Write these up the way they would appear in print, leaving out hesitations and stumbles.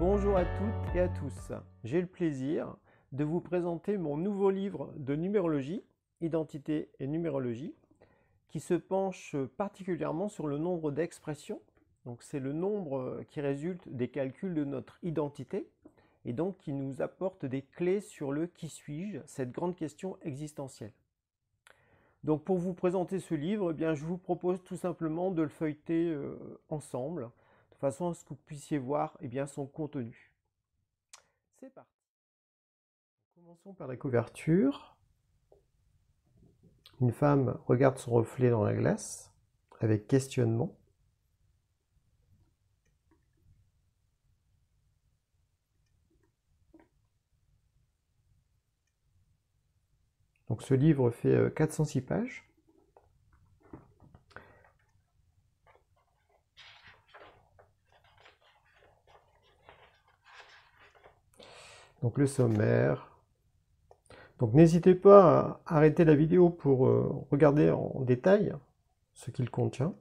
Bonjour à toutes et à tous. J'ai le plaisir de vous présenter mon nouveau livre de numérologie, Identité et numérologie, qui se penche particulièrement sur le nombre d'expressions. Donc c'est le nombre qui résulte des calculs de notre identité et donc qui nous apporte des clés sur le qui suis-je, cette grande question existentielle. Donc pour vous présenter ce livre, eh bien, je vous propose tout simplement de le feuilleter ensemble, de façon à ce que vous puissiez voir son contenu. C'est parti. Commençons par la couverture. Une femme regarde son reflet dans la glace, avec questionnement. Donc ce livre fait 406 pages. Donc le sommaire. Donc n'hésitez pas à arrêter la vidéo pour regarder en détail ce qu'il contient.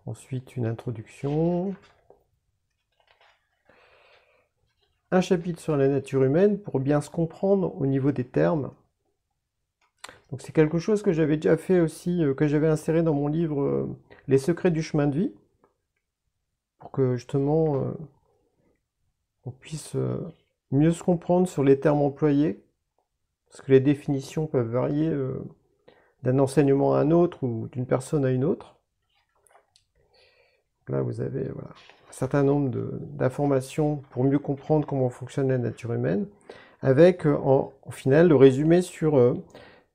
Ensuite une introduction. Un chapitre sur la nature humaine pour bien se comprendre au niveau des termes. Donc c'est quelque chose que j'avais déjà fait aussi, que j'avais inséré dans mon livre Les secrets du chemin de vie, pour que justement on puisse mieux se comprendre sur les termes employés, parce que les définitions peuvent varier d'un enseignement à un autre ou d'une personne à une autre. Là vous avez un certain nombre d'informations pour mieux comprendre comment fonctionne la nature humaine, avec au final le résumé sur...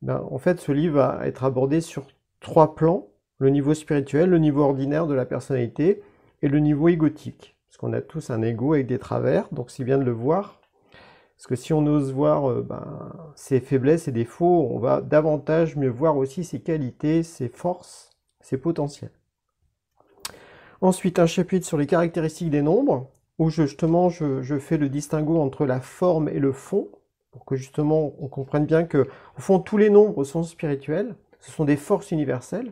en fait ce livre va être abordé sur 3 plans: le niveau spirituel, le niveau ordinaire de la personnalité et le niveau égotique. Parce qu'on a tous un ego avec des travers, donc c'est bien de le voir. Parce que si on ose voir ses faiblesses et défauts, on va davantage mieux voir aussi ses qualités, ses forces, ses potentiels. Ensuite, un chapitre sur les caractéristiques des nombres, où justement je fais le distinguo entre la forme et le fond, pour que justement on comprenne bien que, au fond, tous les nombres sont spirituels, ce sont des forces universelles,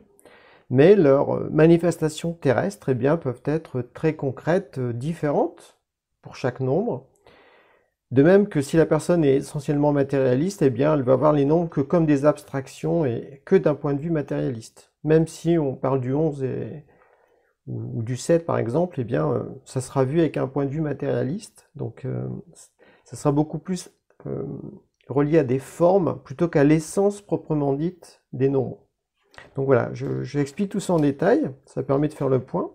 mais leurs manifestations terrestres peuvent être très concrètes, différentes pour chaque nombre. De même que si la personne est essentiellement matérialiste, elle va voir les nombres que comme des abstractions et que d'un point de vue matérialiste. Même si on parle du 11 ou du 7 par exemple, ça sera vu avec un point de vue matérialiste. Donc ça sera beaucoup plus relié à des formes plutôt qu'à l'essence proprement dite des nombres. Donc voilà, j'explique tout ça en détail, ça permet de faire le point.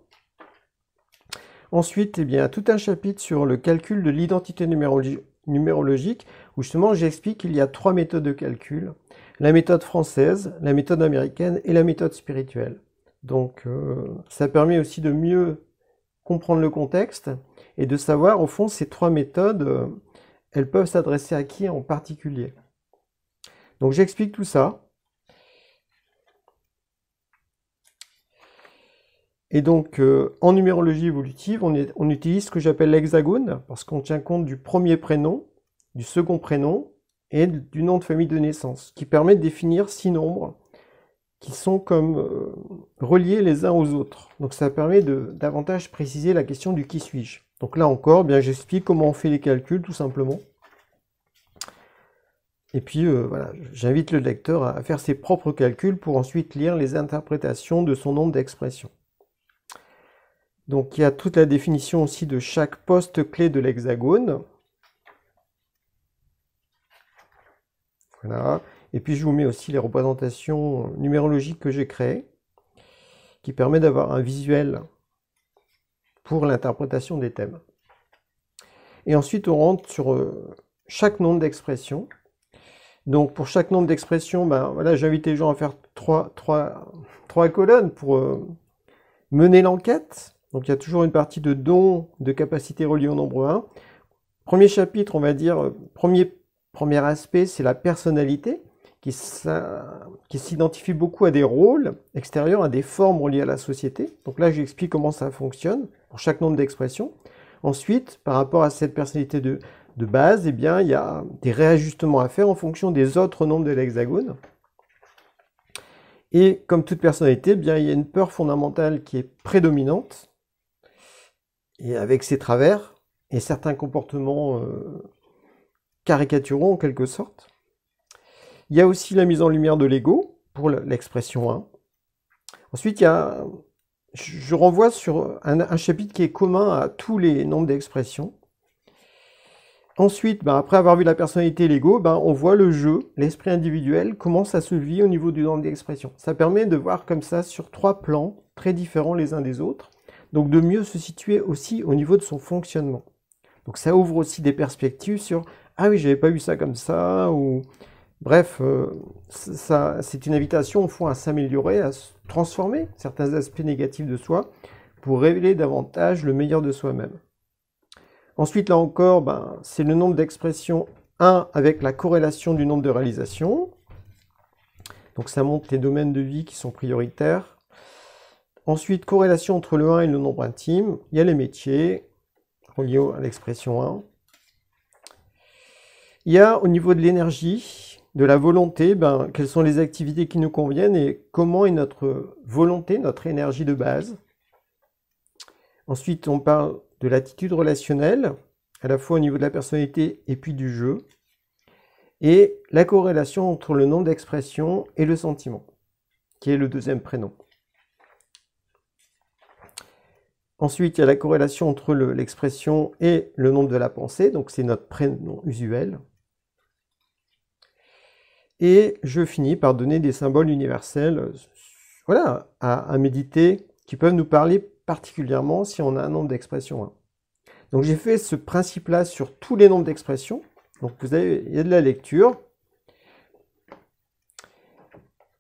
Ensuite, tout un chapitre sur le calcul de l'identité numérologique, où justement j'explique qu'il y a 3 méthodes de calcul: la méthode française, la méthode américaine et la méthode spirituelle. Donc ça permet aussi de mieux comprendre le contexte et de savoir, au fond, ces 3 méthodes, elles peuvent s'adresser à qui en particulier. Donc j'explique tout ça. Et donc, en numérologie évolutive, on utilise ce que j'appelle l'hexagone, parce qu'on tient compte du premier prénom, du second prénom et du nom de famille de naissance, qui permet de définir 6 nombres qui sont comme reliés les uns aux autres. Donc ça permet de davantage préciser la question du qui suis-je. Donc là encore, j'explique comment on fait les calculs, tout simplement. Et puis voilà, j'invite le lecteur à faire ses propres calculs pour ensuite lire les interprétations de son nombre d'expressions. Donc il y a toute la définition aussi de chaque poste clé de l'hexagone. Voilà. Et puis je vous mets aussi les représentations numérologiques que j'ai créées, qui permet d'avoir un visuel pour l'interprétation des thèmes. Et ensuite on rentre sur chaque nombre d'expressions. Donc pour chaque nombre d'expressions, j'invite les gens à faire trois colonnes pour mener l'enquête. Donc il y a toujours une partie de dons, de capacités reliées au nombre 1. Premier chapitre, on va dire, premier aspect, c'est la personnalité, qui s'identifie beaucoup à des rôles extérieurs, à des formes reliées à la société. Donc là, j'explique comment ça fonctionne pour chaque nombre d'expressions. Ensuite, par rapport à cette personnalité de base, il y a des réajustements à faire en fonction des autres nombres de l'hexagone. Et comme toute personnalité, il y a une peur fondamentale qui est prédominante. et avec ses travers, et certains comportements caricaturaux en quelque sorte. Il y a aussi la mise en lumière de l'ego, pour l'expression 1. Ensuite, je renvoie sur un chapitre qui est commun à tous les nombres d'expressions. Ensuite, après avoir vu la personnalité et l'ego, on voit le jeu, l'esprit individuel, comment ça se vit au niveau du nombre d'expressions. Ça permet de voir comme ça sur 3 plans, très différents les uns des autres, donc de mieux se situer aussi au niveau de son fonctionnement. Donc ça ouvre aussi des perspectives sur « Ah oui, j'avais pas vu ça comme ça », ou... Bref, c'est une invitation au fond à s'améliorer, à se transformer certains aspects négatifs de soi pour révéler davantage le meilleur de soi-même. Ensuite, là encore, c'est le nombre d'expressions 1 avec la corrélation du nombre de réalisations. Donc ça montre les domaines de vie qui sont prioritaires. Ensuite, corrélation entre le 1 et le nombre intime. Il y a les métiers reliés à l'expression 1. Il y a au niveau de l'énergie, de la volonté, quelles sont les activités qui nous conviennent et comment est notre volonté, notre énergie de base. Ensuite, on parle de l'attitude relationnelle, à la fois au niveau de la personnalité et puis du jeu. Et la corrélation entre le nombre d'expressions et le sentiment, qui est le deuxième prénom. Ensuite, il y a la corrélation entre l'expression et le nombre de la pensée, donc c'est notre prénom usuel. Et je finis par donner des symboles universels voilà, à méditer, qui peuvent nous parler particulièrement si on a un nombre d'expressions 1. Donc j'ai fait ce principe-là sur tous les nombres d'expressions. Donc il y a de la lecture.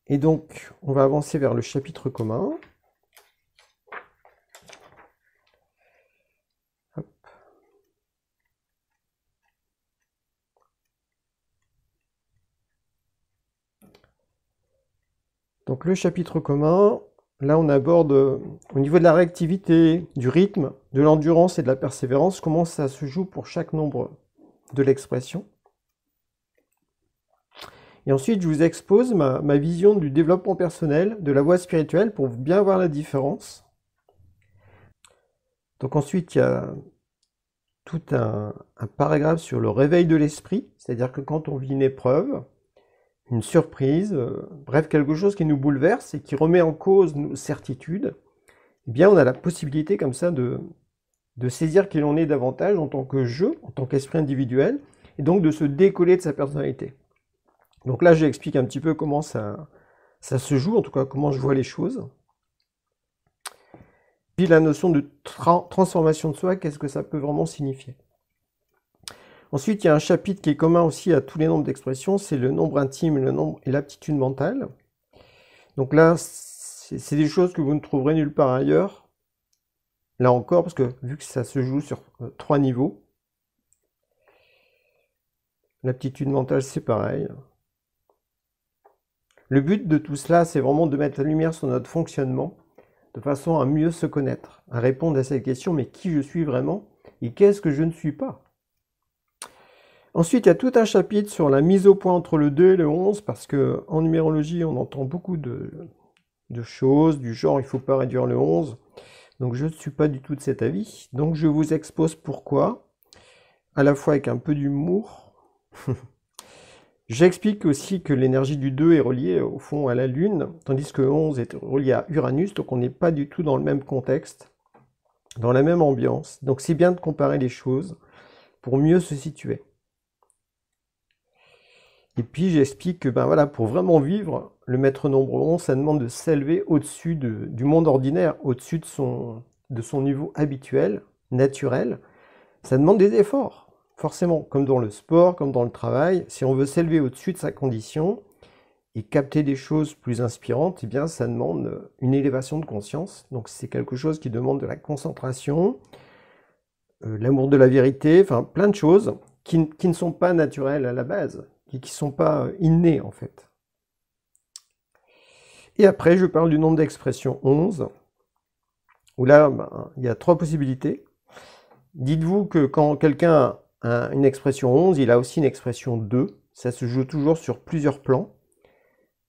Et donc, on va avancer vers le chapitre commun. Hop. Donc le chapitre commun, là on aborde au niveau de la réactivité, du rythme, de l'endurance et de la persévérance, comment ça se joue pour chaque nombre de l'expression. Et ensuite je vous expose ma vision du développement personnel, de la voie spirituelle, pour bien voir la différence. Donc ensuite il y a tout un paragraphe sur le réveil de l'esprit, c'est-à-dire que quand on vit une épreuve, une surprise, bref, quelque chose qui nous bouleverse et qui remet en cause nos certitudes, eh bien on a la possibilité comme ça de saisir qui l'on est davantage en tant que jeu, en tant qu'esprit individuel, et donc de se décoller de sa personnalité. Donc là, j'explique un petit peu comment ça se joue, en tout cas comment je vois les choses. Puis la notion de transformation de soi, qu'est-ce que ça peut vraiment signifier? Ensuite, il y a un chapitre qui est commun aussi à tous les nombres d'expressions, c'est le nombre intime, le nombre et l'aptitude mentale. Donc là, c'est des choses que vous ne trouverez nulle part ailleurs. Là encore, parce que vu que ça se joue sur 3 niveaux, l'aptitude mentale, c'est pareil. Le but de tout cela, c'est vraiment de mettre la lumière sur notre fonctionnement, de façon à mieux se connaître, à répondre à cette question, mais qui je suis vraiment et qu'est-ce que je ne suis pas? Ensuite, il y a tout un chapitre sur la mise au point entre le 2 et le 11, parce qu'en numérologie, on entend beaucoup de choses, du genre, il ne faut pas réduire le 11. Donc, je ne suis pas du tout de cet avis. Donc, je vous expose pourquoi, à la fois avec un peu d'humour. J'explique aussi que l'énergie du 2 est reliée, au fond, à la Lune, tandis que le 11 est relié à Uranus, donc on n'est pas du tout dans le même contexte, dans la même ambiance. Donc, c'est bien de comparer les choses pour mieux se situer. Et puis j'explique que voilà, pour vraiment vivre, le maître nombre 11, ça demande de s'élever au-dessus du monde ordinaire, au-dessus de son niveau habituel, naturel. Ça demande des efforts, forcément, comme dans le sport, comme dans le travail. Si on veut s'élever au-dessus de sa condition et capter des choses plus inspirantes, eh bien ça demande une élévation de conscience. Donc c'est quelque chose qui demande de la concentration, l'amour de la vérité, enfin plein de choses qui ne sont pas naturelles à la base, qui ne sont pas innés en fait. Et après, je parle du nombre d'expressions 11, où là, il y a 3 possibilités. Dites-vous que quand quelqu'un a une expression 11, il a aussi une expression 2. Ça se joue toujours sur plusieurs plans.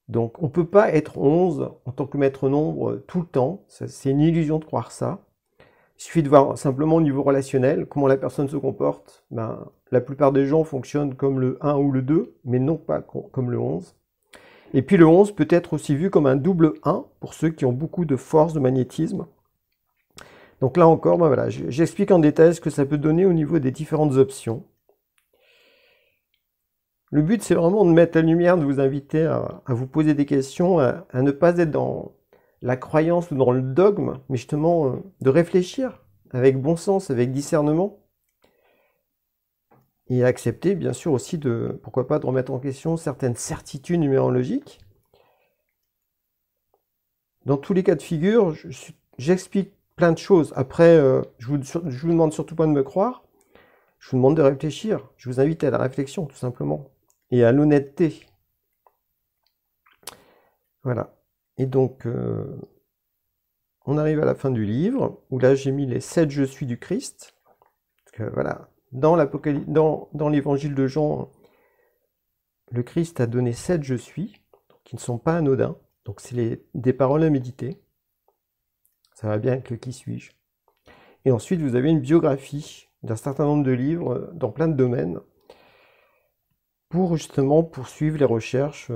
Donc on ne peut pas être 11 en tant que maître nombre tout le temps. C'est une illusion de croire ça. Il suffit de voir simplement au niveau relationnel, comment la personne se comporte. Ben, la plupart des gens fonctionnent comme le 1 ou le 2, mais non pas comme le 11. Et puis le 11 peut être aussi vu comme un double 1 pour ceux qui ont beaucoup de force de magnétisme. Donc là encore, ben voilà, j'explique en détail ce que ça peut donner au niveau des différentes options. Le but, c'est vraiment de mettre la lumière, de vous inviter à vous poser des questions, à ne pas être dans la croyance ou dans le dogme, mais justement de réfléchir avec bon sens, avec discernement, et accepter bien sûr aussi de, pourquoi pas, de remettre en question certaines certitudes numérologiques. Dans tous les cas de figure, j'explique plein de choses. Après, je vous demande surtout pas de me croire, je vous demande de réfléchir. Je vous invite à la réflexion, tout simplement, et à l'honnêteté. Voilà. Et donc, on arrive à la fin du livre, où là j'ai mis les 7 je suis du Christ. Parce que, voilà, dans l'évangile de Jean, le Christ a donné 7 je suis, qui ne sont pas anodins. Donc c'est des paroles à méditer. Ça va bien avec le qui suis-je. Et ensuite, vous avez une biographie d'un certain nombre de livres dans plein de domaines pour justement poursuivre les recherches,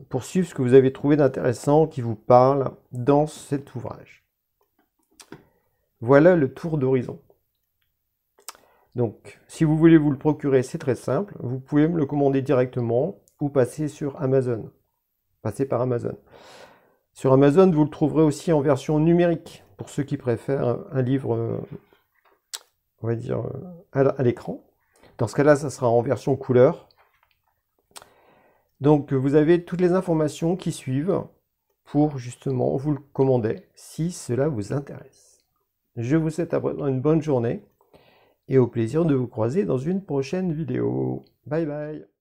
poursuivre ce que vous avez trouvé d'intéressant qui vous parle dans cet ouvrage. Voilà le tour d'horizon. Donc, si vous voulez vous le procurer, c'est très simple. Vous pouvez me le commander directement ou passer sur Amazon. Passer par Amazon. Sur Amazon, vous le trouverez aussi en version numérique, pour ceux qui préfèrent un livre, on va dire, à l'écran. Dans ce cas-là, ça sera en version couleur. Donc, vous avez toutes les informations qui suivent pour justement vous le commander, si cela vous intéresse. Je vous souhaite à présent une bonne journée et au plaisir de vous croiser dans une prochaine vidéo. Bye bye!